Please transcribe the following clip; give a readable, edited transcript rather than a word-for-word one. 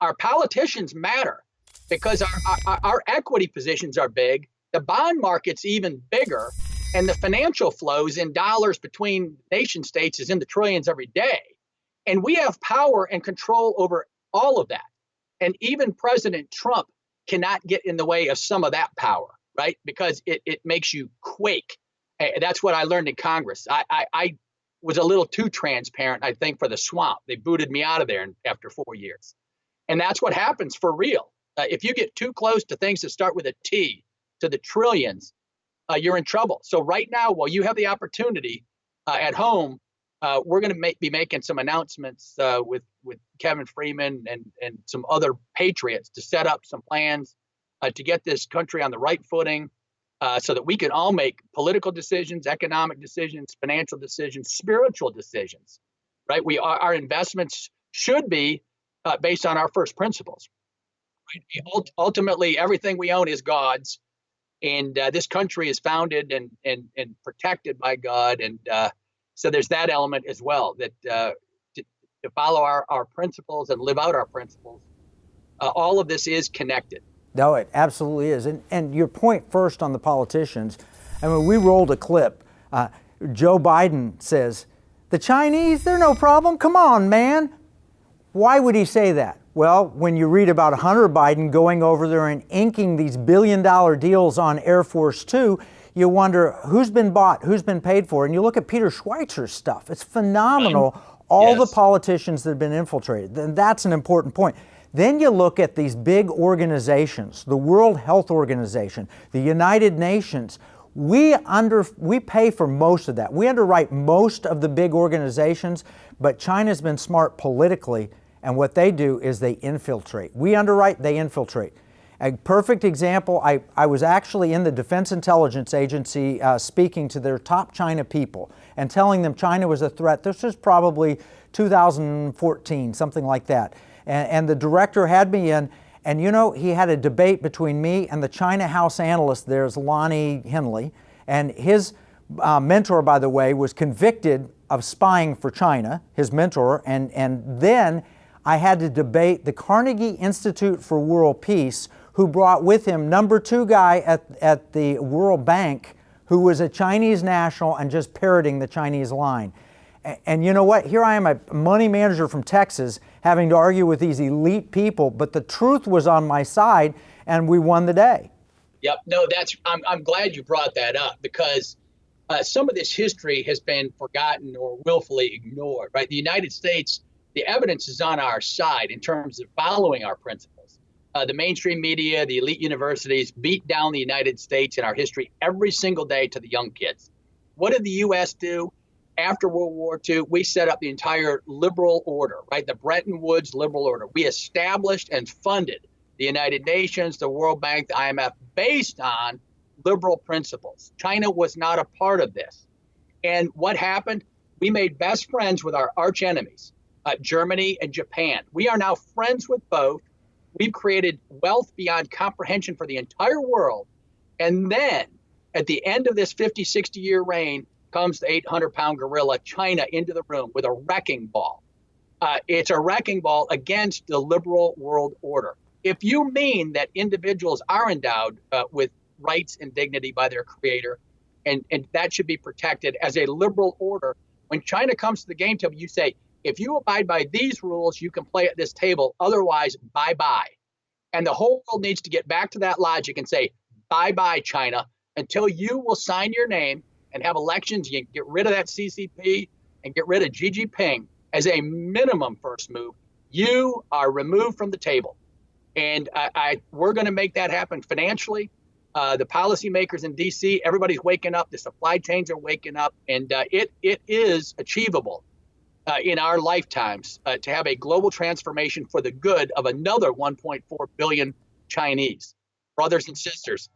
our politicians matter because our equity positions are big. The bond market's even bigger. And the financial flows in dollars between nation states is in the trillions every day. And we have power and control over all of that. And even President Trump cannot get in the way of some of that power, right? Because it makes you quake. That's what I learned in Congress. I was a little too transparent, I think, for the swamp. They booted me out of there after 4 years. And that's what happens for real. If you get too close to things that start with a T, to the trillions, you're in trouble. So right now, while you have the opportunity at home, we're going to be making some announcements with Kevin Freeman and some other patriots to set up some plans to get this country on the right footing so that we can all make political decisions, economic decisions, financial decisions, spiritual decisions, right? Our investments should be based on our first principles. Right? Ultimately, everything we own is God's. And this country is founded and protected by God. And so there's that element as well, that to follow our principles and live out our principles. All of this is connected. No, it absolutely is. And your point first on the politicians, I mean, we rolled a clip. Joe Biden says, the Chinese, they're no problem. Come on, man. Why would he say that? Well, when you read about Hunter Biden going over there and inking these billion-dollar deals on Air Force Two, you wonder who's been bought, who's been paid for. And you look at Peter Schweizer's stuff. It's phenomenal, all the politicians that have been infiltrated. And that's an important point. Then you look at these big organizations, the World Health Organization, the United Nations. We pay for most of that. We underwrite most of the big organizations, but China's been smart politically. And what they do is they infiltrate. We underwrite, they infiltrate. A perfect example, I was actually in the Defense Intelligence Agency speaking to their top China people and telling them China was a threat. This was probably 2014, something like that. And the director had me in, and you know, he had a debate between me and the China House analyst, there's Lonnie Henley, and his mentor, by the way, was convicted of spying for China, his mentor, and then I had to debate the Carnegie Institute for World Peace, who brought with him number 2 guy at the World Bank, who was a Chinese national and just parroting the Chinese line. And you know what? Here I am, a money manager from Texas, having to argue with these elite people, but the truth was on my side, and we won the day. Yep. No, I'm glad you brought that up, because some of this history has been forgotten or willfully ignored, right? The United States, the evidence is on our side in terms of following our principles. The mainstream media, the elite universities beat down the United States in our history every single day to the young kids. What did the U.S. do? After World War II, we set up the entire liberal order, right? The Bretton Woods liberal order. We established and funded the United Nations, the World Bank, the IMF, based on liberal principles. China was not a part of this. And what happened? We made best friends with our arch enemies. Germany and Japan. We are now friends with both. We've created wealth beyond comprehension for the entire world. And then at the end of this 50, 60-year reign comes the 800-pound gorilla, China, into the room with a wrecking ball. It's a wrecking ball against the liberal world order. If you mean that individuals are endowed with rights and dignity by their creator, and that should be protected as a liberal order, when China comes to the game table, you say, if you abide by these rules, you can play at this table. Otherwise, bye-bye. And the whole world needs to get back to that logic and say, bye-bye, China, until you will sign your name and have elections. You get rid of that CCP and get rid of Xi Jinping as a minimum first move. You are removed from the table. And we're going to make that happen financially. The policymakers in D.C., everybody's waking up. The supply chains are waking up. And it is achievable in our lifetimes to have a global transformation for the good of another 1.4 billion Chinese brothers and sisters.